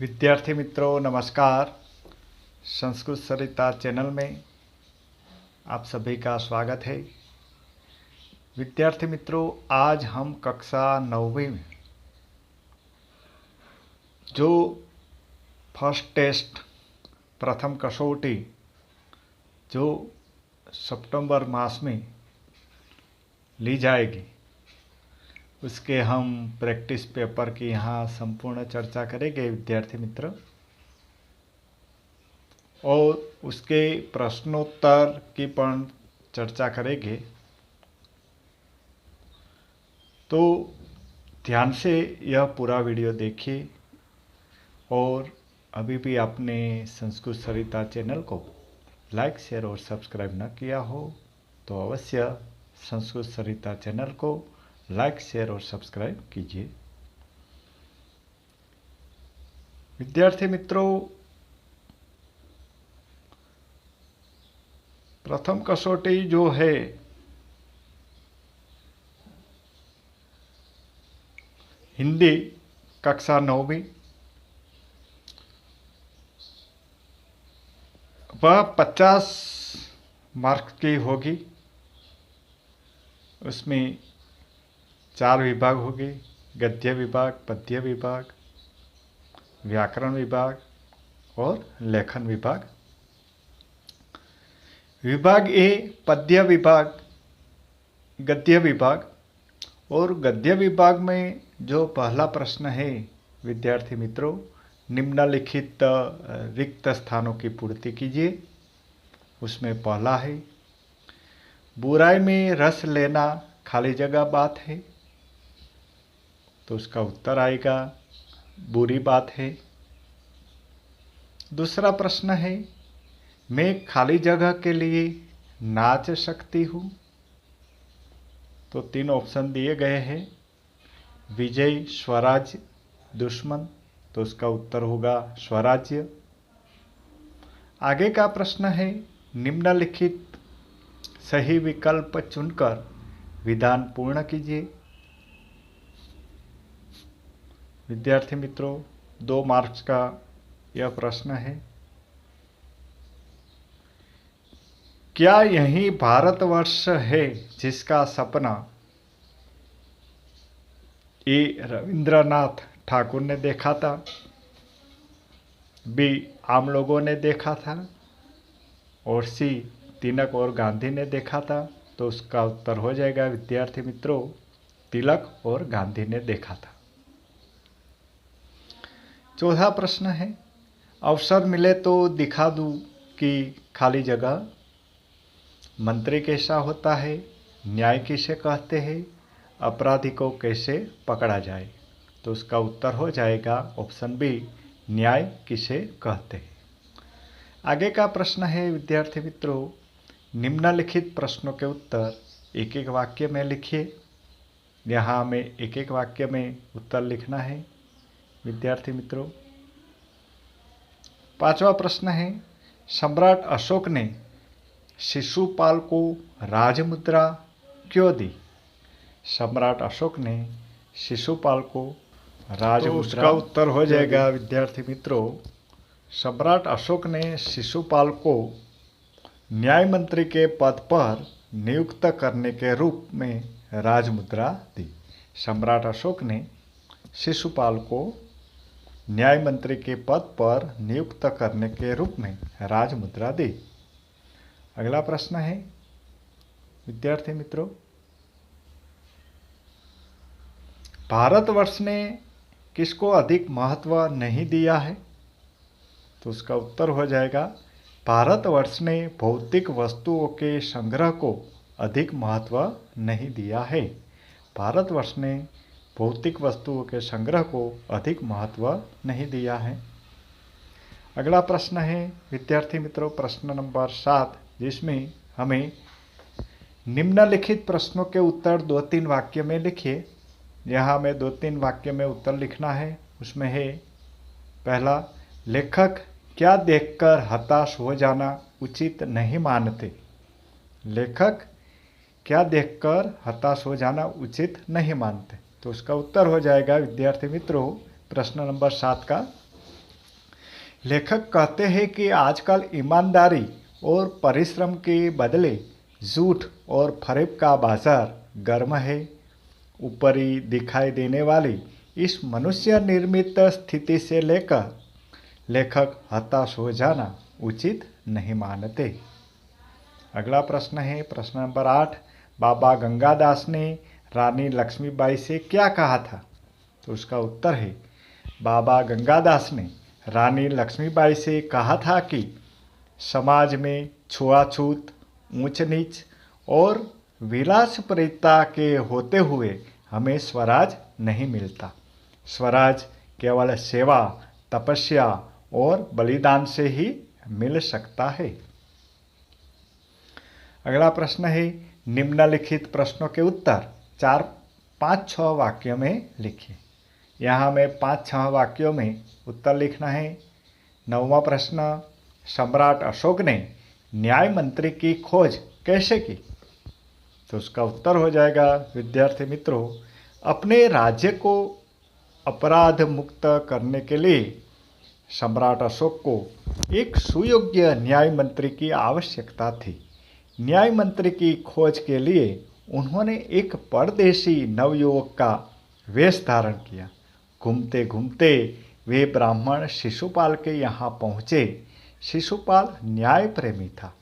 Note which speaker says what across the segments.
Speaker 1: विद्यार्थी मित्रों नमस्कार। संस्कृत सरिता चैनल में आप सभी का स्वागत है। विद्यार्थी मित्रों, आज हम कक्षा 9वीं में जो फर्स्ट टेस्ट प्रथम कसौटी जो सितंबर मास में ली जाएगी उसके हम प्रैक्टिस पेपर की यहाँ संपूर्ण चर्चा करेंगे विद्यार्थी मित्र, और उसके प्रश्नोत्तर की पण चर्चा करेंगे। तो ध्यान से यह पूरा वीडियो देखिए, और अभी भी आपने संस्कृत सरिता चैनल को लाइक शेयर और सब्सक्राइब न किया हो तो अवश्य संस्कृत सरिता चैनल को लाइक शेयर और सब्सक्राइब कीजिए। विद्यार्थी मित्रों, प्रथम कसौटी जो है हिंदी कक्षा 9वीं, वह 50 मार्क्स की होगी। उसमें 4 विभाग होंगे: गद्य विभाग, पद्य विभाग, व्याकरण विभाग और लेखन विभाग। विभाग ए पद्य विभाग, गद्य विभाग, और गद्य विभाग में जो पहला प्रश्न है विद्यार्थी मित्रों, निम्नलिखित रिक्त स्थानों की पूर्ति कीजिए। उसमें पहला है, बुराई में रस लेना खाली जगह बात है, तो उसका उत्तर आएगा बुरी बात है। दूसरा प्रश्न है, मैं खाली जगह के लिए नाच सकती हूँ, तो 3 ऑप्शन दिए गए हैं: विजय, स्वराज्य, दुश्मन, तो उसका उत्तर होगा स्वराज्य। आगे का प्रश्न है, निम्नलिखित सही विकल्प चुनकर विधान पूर्ण कीजिए। विद्यार्थी मित्रों, 2 मार्क्स का यह प्रश्न है। क्या यही भारतवर्ष है जिसका सपना ए रविंद्रनाथ ठाकुर ने देखा था, बी आम लोगों ने देखा था, और सी तिलक और गांधी ने देखा था? तो उसका उत्तर हो जाएगा विद्यार्थी मित्रों, तिलक और गांधी ने देखा था। चौथा प्रश्न है, अवसर मिले तो दिखा दूं कि खाली जगह। मंत्री कैसा होता है, न्याय किसे कहते हैं, अपराधी को कैसे पकड़ा जाए? तो उसका उत्तर हो जाएगा ऑप्शन बी, न्याय किसे कहते हैं। आगे का प्रश्न है विद्यार्थी मित्रों, निम्नलिखित प्रश्नों के उत्तर एक एक वाक्य में लिखिए। यहाँ हमें एक एक वाक्य में उत्तर लिखना है विद्यार्थी मित्रों। 5वां प्रश्न है, सम्राट अशोक ने शिशुपाल को राजमुद्रा क्यों दी? सम्राट अशोक ने शिशुपाल को राजमुद्रा, तो उसका उत्तर हो जाएगा विद्यार्थी मित्रों, सम्राट अशोक ने शिशुपाल को न्याय मंत्री के पद पर नियुक्त करने के रूप में राजमुद्रा दी। सम्राट अशोक ने शिशुपाल को न्याय मंत्री के पद पर नियुक्त करने के रूप में राजमुद्रा दी। अगला प्रश्न है विद्यार्थी मित्रों, भारतवर्ष ने किसको अधिक महत्व नहीं दिया है? तो उसका उत्तर हो जाएगा, भारतवर्ष ने भौतिक वस्तुओं के संग्रह को अधिक महत्व नहीं दिया है। भारतवर्ष ने भौतिक वस्तुओं के संग्रह को अधिक महत्व नहीं दिया है। अगला प्रश्न है विद्यार्थी मित्रों, प्रश्न नंबर 7, जिसमें हमें निम्नलिखित प्रश्नों के उत्तर 2-3 वाक्य में लिखिए। यहाँ हमें 2-3 वाक्य में उत्तर लिखना है। उसमें है पहला, लेखक क्या देखकर हताश हो जाना उचित नहीं मानते? लेखक क्या देखकर हताश हो जाना उचित नहीं मानते? तो उसका उत्तर हो जाएगा विद्यार्थी मित्रों प्रश्न नंबर 7 का लेखक कहते हैं कि आजकल ईमानदारी और परिश्रम के बदले झूठ और फरेब का बाजार गर्म है। ऊपरी दिखाई देने वाली इस मनुष्य निर्मित स्थिति से लेकर लेखक हताश हो जाना उचित नहीं मानते। अगला प्रश्न है प्रश्न नंबर 8। बाबा गंगादास ने रानी लक्ष्मीबाई से क्या कहा था? तो उसका उत्तर है बाबा गंगादास ने रानी लक्ष्मीबाई से कहा था कि समाज में छुआछूत, ऊंच नीच और विलासप्रियता के होते हुए हमें स्वराज नहीं मिलता। स्वराज केवल सेवा, तपस्या और बलिदान से ही मिल सकता है। अगला प्रश्न है निम्नलिखित प्रश्नों के उत्तर 4-5-6 वाक्यों में लिखिए। यहाँ में 5-6 वाक्यों में उत्तर लिखना है। 9वां प्रश्न, सम्राट अशोक ने न्याय मंत्री की खोज कैसे की? तो उसका उत्तर हो जाएगा विद्यार्थी मित्रों, अपने राज्य को अपराध मुक्त करने के लिए सम्राट अशोक को एक सुयोग्य न्याय मंत्री की आवश्यकता थी। न्याय मंत्री की खोज के लिए उन्होंने एक परदेशी नवयुवक का वेश धारण किया। घूमते घूमते वे ब्राह्मण शिशुपाल के यहाँ पहुँचे। शिशुपाल न्याय प्रेमी था।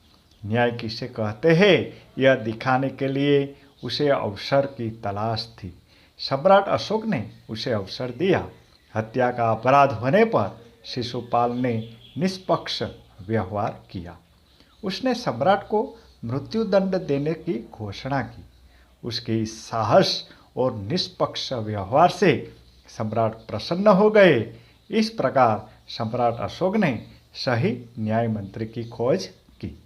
Speaker 1: न्याय किसे कहते हैं यह दिखाने के लिए उसे अवसर की तलाश थी। सम्राट अशोक ने उसे अवसर दिया। हत्या का अपराध होने पर शिशुपाल ने निष्पक्ष व्यवहार किया। उसने सम्राट को मृत्युदंड देने की घोषणा की। उसके इस साहस और निष्पक्ष व्यवहार से सम्राट प्रसन्न हो गए। इस प्रकार सम्राट अशोक ने सही न्याय मंत्री की खोज की।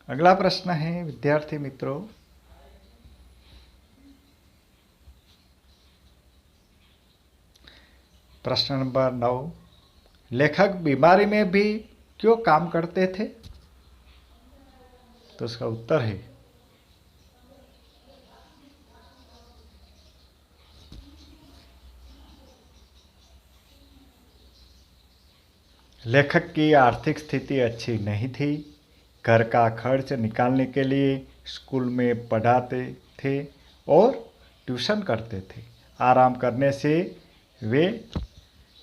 Speaker 1: अगला प्रश्न है विद्यार्थी मित्रों, प्रश्न नंबर 9। लेखक बीमारी में भी क्यों काम करते थे? तो उसका उत्तर है लेखक की आर्थिक स्थिति अच्छी नहीं थी। घर का खर्च निकालने के लिए स्कूल में पढ़ाते थे और ट्यूशन करते थे। आराम करने से वे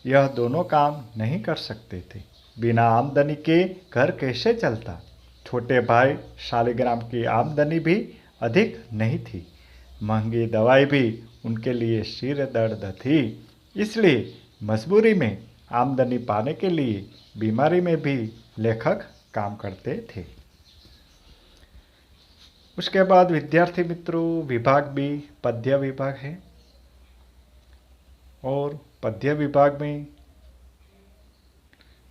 Speaker 1: यह दोनों काम नहीं कर सकते थे। बिना आमदनी के घर कैसे चलता? छोटे भाई शालिग्राम की आमदनी भी अधिक नहीं थी। महंगी दवाई भी उनके लिए सिर दर्द थी। इसलिए मजबूरी में आमदनी पाने के लिए बीमारी में भी लेखक काम करते थे। उसके बाद विद्यार्थी मित्रों विभाग भी पद्य विभाग है और पद्य विभाग में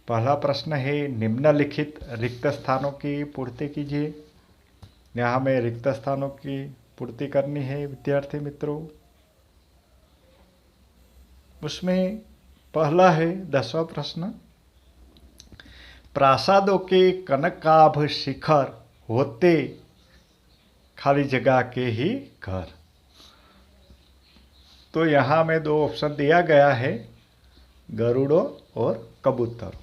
Speaker 1: पहला प्रश्न है निम्नलिखित रिक्त स्थानों की पूर्ति कीजिए। यहाँ में रिक्त स्थानों की पूर्ति करनी है विद्यार्थी मित्रों। उसमें पहला है 10वां प्रश्न, प्रासादों के कनकाभ शिखर होते खाली जगह के ही घर। तो यहाँ में 2 ऑप्शन दिया गया है, गरुड़ो और कबूतर।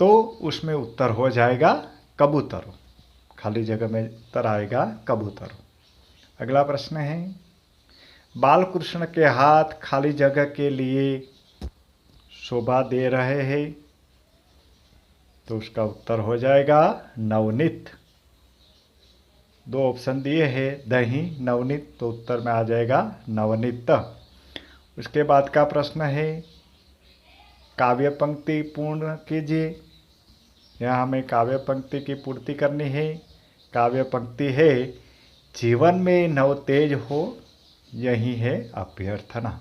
Speaker 1: तो उसमें उत्तर हो जाएगा कबूतरों। खाली जगह में उत्तर आएगा कबूतरों। अगला प्रश्न है बालकृष्ण के हाथ खाली जगह के लिए शोभा दे रहे हैं। तो उसका उत्तर हो जाएगा नवनीत। 2 ऑप्शन दिए हैं दही, नवनीत, तो उत्तर में आ जाएगा नवनीत। उसके बाद का प्रश्न है काव्य पंक्ति पूर्ण कीजिए। यहाँ हमें काव्य पंक्ति की पूर्ति करनी है। काव्य पंक्ति है जीवन में नव तेज हो यही है अभ्यर्थना।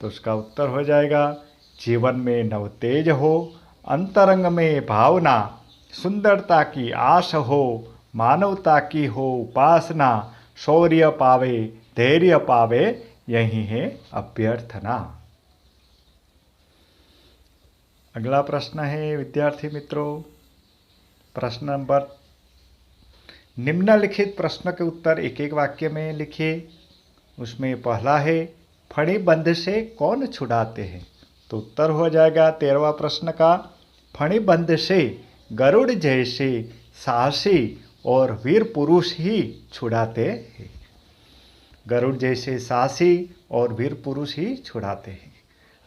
Speaker 1: तो उसका उत्तर हो जाएगा जीवन में नव तेज हो, अंतरंग में भावना, सुंदरता की आश हो, मानवता की हो उपासना, शौर्य पावे, धैर्य पावे यही है अभ्यर्थना। अगला प्रश्न है विद्यार्थी मित्रों प्रश्न नंबर निम्नलिखित प्रश्न के उत्तर एक एक वाक्य में लिखिए। उसमें पहला है, फणी बंध से कौन छुड़ाते हैं? तो उत्तर हो जाएगा 13वां प्रश्न का, फणी बंध से गरुड़ जैसे साहसी और वीर पुरुष ही छुड़ाते हैं। गरुड़ जैसे साहसी और वीर पुरुष ही छुड़ाते हैं।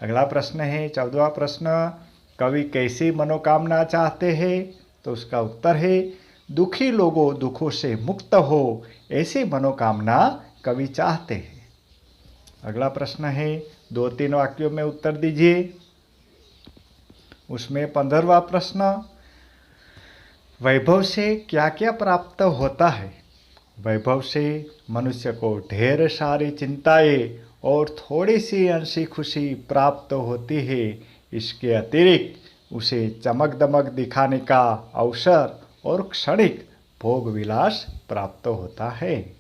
Speaker 1: अगला प्रश्न है 14वां प्रश्न, कवि कैसी मनोकामना चाहते हैं? तो उसका उत्तर है, दुखी लोगों दुखों से मुक्त हो ऐसी मनोकामना कवि चाहते हैं। अगला प्रश्न है, 2-3 वाक्यों में उत्तर दीजिए। उसमें 15वां प्रश्न, वैभव से क्या क्या प्राप्त होता है? वैभव से मनुष्य को ढेर सारी चिंताएं और थोड़ी सी हंसी खुशी प्राप्त होती है। इसके अतिरिक्त उसे चमक दमक दिखाने का अवसर और क्षणिक भोग विलास प्राप्त होता है।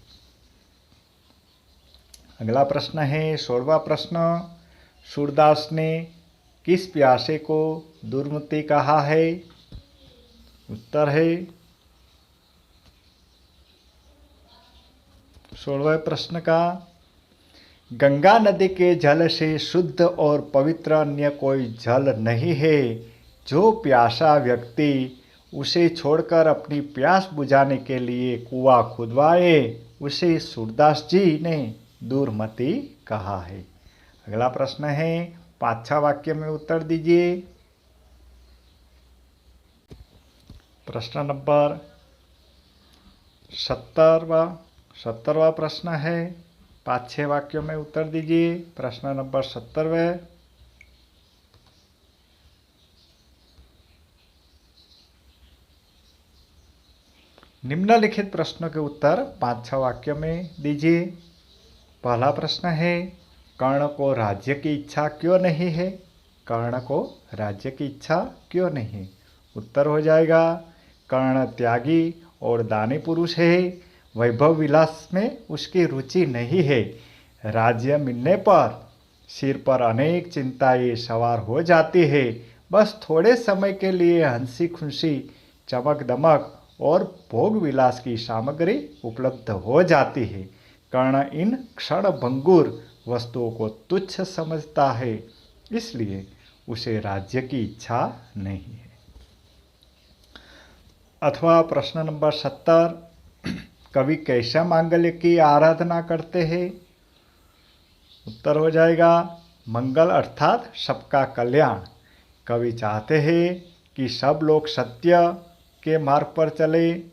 Speaker 1: अगला प्रश्न है 16वां प्रश्न, सूरदास ने किस प्यासे को दुर्मति कहा है? उत्तर है 16वें प्रश्न का, गंगा नदी के जल से शुद्ध और पवित्र अन्य कोई जल नहीं है। जो प्यासा व्यक्ति उसे छोड़कर अपनी प्यास बुझाने के लिए कुआं खुदवाए उसे सूरदास जी ने दुर्मति कहा है। अगला प्रश्न है 5वां वाक्य में उत्तर दीजिए। प्रश्न नंबर 17वां प्रश्न है, 5-6 वाक्यों में उत्तर दीजिए। प्रश्न नंबर 17वें, निम्नलिखित प्रश्नों के उत्तर 5-6 वाक्यों में दीजिए। पहला प्रश्न है, कर्ण को राज्य की इच्छा क्यों नहीं है? कर्ण को राज्य की इच्छा क्यों नहीं? उत्तर हो जाएगा, कर्ण त्यागी और दानी पुरुष है। वैभव विलास में उसकी रुचि नहीं है। राज्य मिलने पर सिर पर अनेक चिंताएं सवार हो जाती है। बस थोड़े समय के लिए हंसी खुशी, चमक दमक और भोग विलास की सामग्री उपलब्ध हो जाती है। कर्ण इन क्षण भंगुर वस्तुओं को तुच्छ समझता है, इसलिए उसे राज्य की इच्छा नहीं है। अथवा प्रश्न नंबर 70, कवि कैसा मांगल्य की आराधना करते हैं? उत्तर हो जाएगा, मंगल अर्थात सबका कल्याण। कवि चाहते हैं कि सब लोग सत्य के मार्ग पर चले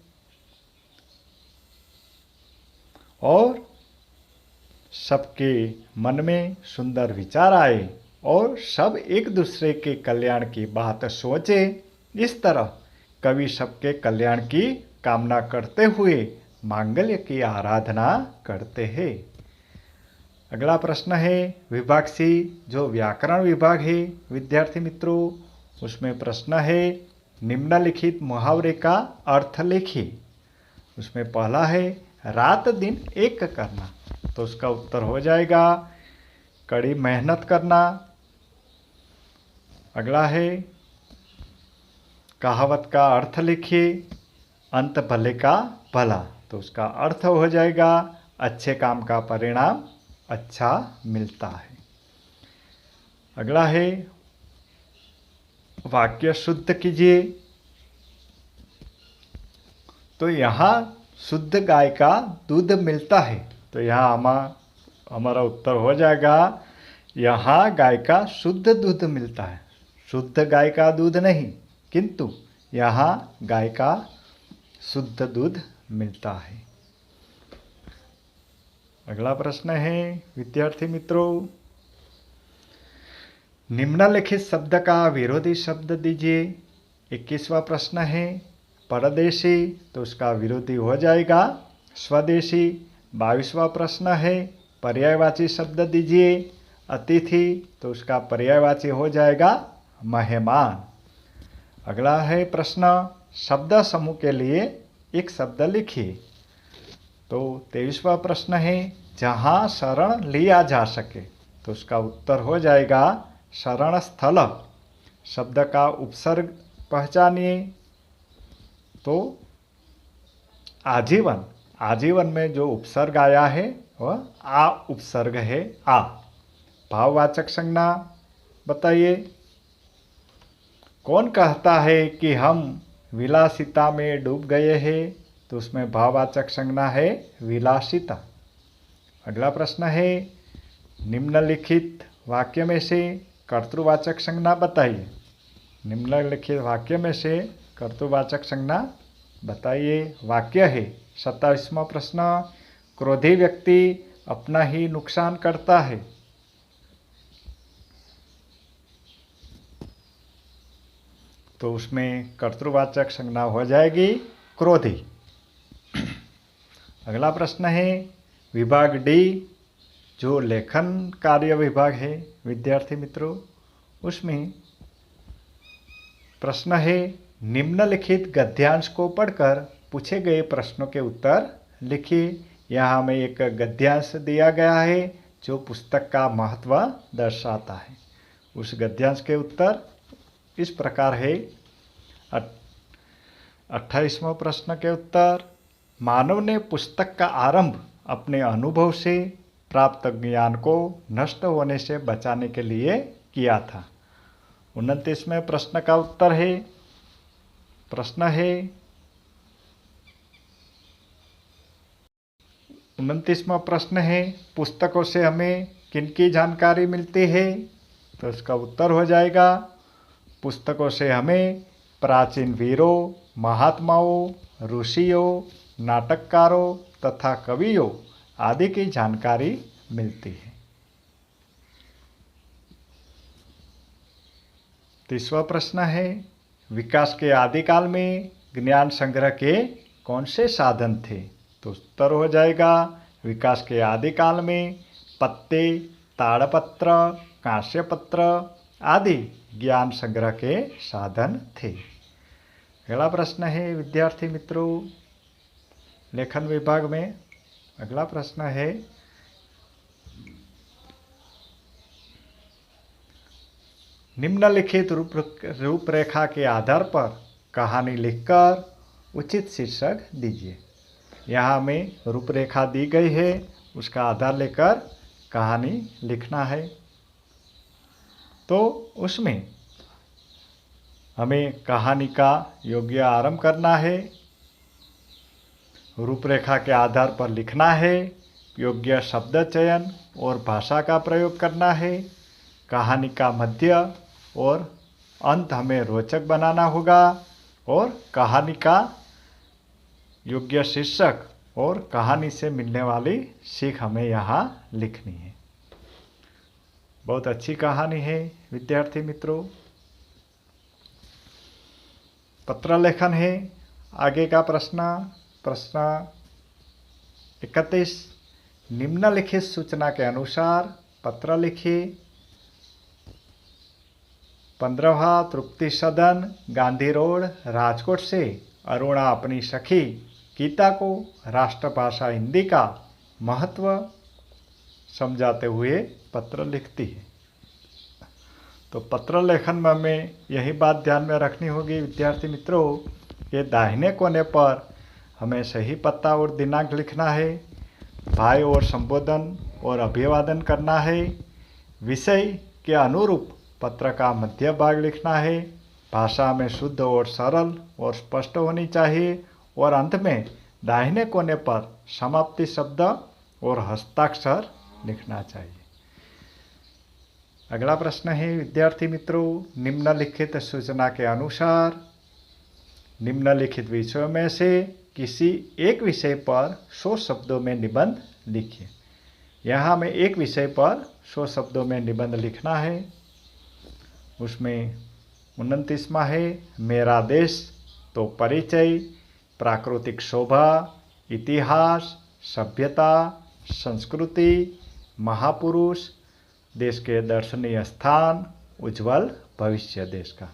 Speaker 1: और सबके मन में सुंदर विचार आए और सब एक दूसरे के कल्याण की बात सोचे। इस तरह कवि सबके कल्याण की कामना करते हुए मांगल्य की आराधना करते हैं। अगला प्रश्न है विभाग सी, जो व्याकरण विभाग है विद्यार्थी मित्रों, उसमें प्रश्न है निम्नलिखित मुहावरे का अर्थ लिखिए। उसमें पहला है रात दिन एक करना, तो उसका उत्तर हो जाएगा कड़ी मेहनत करना। अगला है कहावत का अर्थ लिखिए, अंत भले का भला, तो उसका अर्थ हो जाएगा अच्छे काम का परिणाम अच्छा मिलता है। अगला है वाक्य शुद्ध कीजिए, तो यहाँ शुद्ध गाय का दूध मिलता है, तो यहाँ हमारा उत्तर हो जाएगा यहाँ गाय का शुद्ध दूध मिलता है। शुद्ध गाय का दूध नहीं, किंतु यहाँ गाय का शुद्ध दूध मिलता है। अगला प्रश्न है विद्यार्थी मित्रों, निम्नलिखित शब्द का विरोधी शब्द दीजिए। 21वां प्रश्न है परदेशी, तो उसका विरोधी हो जाएगा स्वदेशी। 22वां प्रश्न है पर्यायवाची शब्द दीजिए। अतिथि, तो उसका पर्यायवाची हो जाएगा मेहमान। अगला है प्रश्न शब्द समूह के लिए एक शब्द लिखिए। तो 23वां प्रश्न है जहाँ शरण लिया जा सके, तो उसका उत्तर हो जाएगा शरण स्थल। शब्द का उपसर्ग पहचानिए, तो आजीवन, आजीवन में जो उपसर्ग आया है वह आ उपसर्ग है। आ भाववाचक संज्ञा बताइए। कौन कहता है कि हम विलासिता में डूब गए हैं? तो उसमें भाववाचक संज्ञा है विलासिता। अगला प्रश्न है, निम्नलिखित वाक्य में से कर्तृवाचक संज्ञा बताइए। निम्नलिखित वाक्य में से कर्तृवाचक संज्ञा बताइए। वाक्य है 27वां प्रश्न, क्रोधी व्यक्ति अपना ही नुकसान करता है। तो उसमें कर्तृवाचक संज्ञा हो जाएगी क्रोधी। अगला प्रश्न है, विभाग डी जो लेखन कार्य विभाग है विद्यार्थी मित्रों, उसमें प्रश्न है, निम्नलिखित गद्यांश को पढ़कर पूछे गए प्रश्नों के उत्तर लिखिए। यहाँ हमें एक गद्यांश दिया गया है जो पुस्तक का महत्व दर्शाता है। उस गद्यांश के उत्तर इस प्रकार है। 28वां प्रश्न के उत्तर, मानव ने पुस्तक का आरंभ अपने अनुभव से प्राप्त ज्ञान को नष्ट होने से बचाने के लिए किया था। 29वें प्रश्न का उत्तर है। प्रश्न है 29वां प्रश्न है, पुस्तकों से हमें किनकी जानकारी मिलती है? तो इसका उत्तर हो जाएगा, पुस्तकों से हमें प्राचीन वीरों, महात्माओं, ऋषियों, नाटककारों तथा कवियों आदि की जानकारी मिलती है। 30वां प्रश्न है, विकास के आदिकाल में ज्ञान संग्रह के कौन से साधन थे? तो उत्तर हो जाएगा, विकास के आदिकाल में पत्ते, ताड़पत्र, कांस्यपत्र आदि ज्ञान संग्रह के साधन थे। अगला प्रश्न है विद्यार्थी मित्रों, लेखन विभाग में अगला प्रश्न है, निम्नलिखित रूपरेखा के आधार पर कहानी लिखकर उचित शीर्षक दीजिए। यहाँ हमें रूपरेखा दी गई है, उसका आधार लेकर कहानी लिखना है। तो उसमें हमें कहानी का योग्य आरंभ करना है, रूपरेखा के आधार पर लिखना है, योग्य शब्द चयन और भाषा का प्रयोग करना है, कहानी का मध्य और अंत हमें रोचक बनाना होगा और कहानी का योग्य शीर्षक और कहानी से मिलने वाली सीख हमें यहाँ लिखनी है। बहुत अच्छी कहानी है विद्यार्थी मित्रों। पत्र लेखन है आगे का प्रश्न 31, निम्नलिखित सूचना के अनुसार पत्र लिखिए। 15वां तृप्ति सदन, गांधी रोड, राजकोट से अरुणा अपनी सखी गीता को राष्ट्रभाषा हिंदी का महत्व समझाते हुए पत्र लिखती है। तो पत्र लेखन में हमें यही बात ध्यान में रखनी होगी विद्यार्थी मित्रों, ये दाहिने कोने पर हमें सही पता और दिनांक लिखना है, भाई और संबोधन और अभिवादन करना है, विषय के अनुरूप पत्र का मध्य भाग लिखना है, भाषा में शुद्ध और सरल और स्पष्ट होनी चाहिए और अंत में दाहिने कोने पर समाप्ति शब्द और हस्ताक्षर लिखना चाहिए। अगला प्रश्न है विद्यार्थी मित्रों, निम्नलिखित सूचना के अनुसार निम्नलिखित विषयों में से किसी एक विषय पर 100 शब्दों में निबंध लिखिए। यहाँ हमें एक विषय पर 100 शब्दों में निबंध लिखना है। उसमें 29वां है, मेरा देश। तो परिचय, प्राकृतिक शोभा, इतिहास, सभ्यता, संस्कृति, महापुरुष, देश के दर्शनीय स्थान, उज्जवल भविष्य देश का।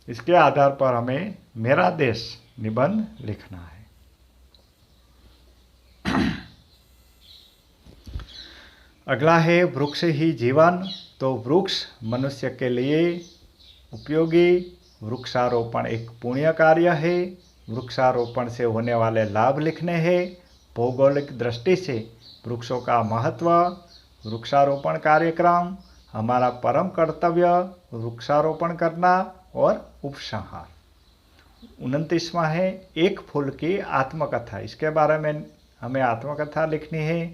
Speaker 1: इसके आधार पर हमें मेरा देश निबंध लिखना है। अगला है वृक्ष ही जीवन। तो वृक्ष मनुष्य के लिए उपयोगी, वृक्षारोपण एक पुण्य कार्य है। वृक्षारोपण से होने वाले लाभ लिखने हैं। भौगोलिक दृष्टि से वृक्षों का महत्व, वृक्षारोपण कार्यक्रम, हमारा परम कर्तव्य वृक्षारोपण करना और उपसंहार। 29वां है एक फूल की आत्मकथा। इसके बारे में हमें आत्मकथा लिखनी है।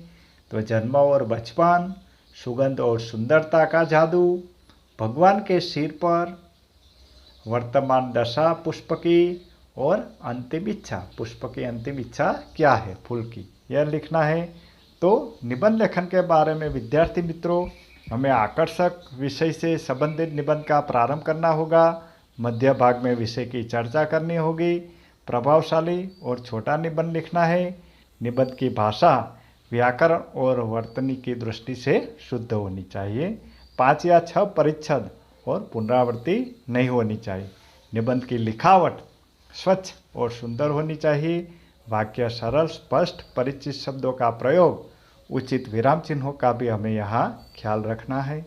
Speaker 1: तो जन्म और बचपन, सुगंध और सुंदरता का जादू, भगवान के सिर पर, वर्तमान दशा पुष्प की, और अंतिम इच्छा। पुष्प की अंतिम इच्छा क्या है फूल की, यह लिखना है। तो निबंध लेखन के बारे में विद्यार्थी मित्रों, हमें आकर्षक विषय से संबंधित निबंध का प्रारंभ करना होगा। मध्य भाग में विषय की चर्चा करनी होगी। प्रभावशाली और छोटा निबंध लिखना है। निबंध की भाषा व्याकरण और वर्तनी की दृष्टि से शुद्ध होनी चाहिए। 5 या 6 परिच्छद और पुनरावृत्ति नहीं होनी चाहिए। निबंध की लिखावट स्वच्छ और सुंदर होनी चाहिए। वाक्य सरल, स्पष्ट, परिचित शब्दों का प्रयोग, उचित विराम चिन्हों का भी हमें यहाँ ख्याल रखना है।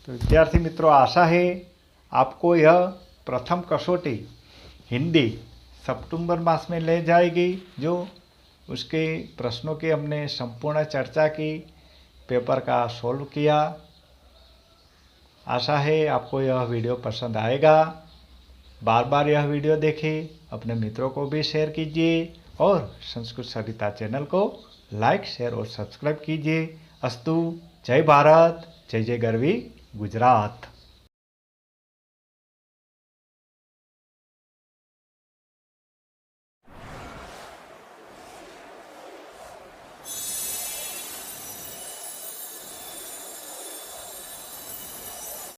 Speaker 1: तो विद्यार्थी मित्रों, आशा है आपको यह प्रथम कसौटी हिंदी सितंबर मास में ले जाएगी। जो उसके प्रश्नों की हमने संपूर्ण चर्चा की, पेपर का सॉल्व किया। आशा है आपको यह वीडियो पसंद आएगा। बार बार यह वीडियो देखें, अपने मित्रों को भी शेयर कीजिए और संस्कृत सरिता चैनल को लाइक, शेयर और सब्सक्राइब कीजिए। अस्तु। जय भारत, जय जय गरवी गुजरात।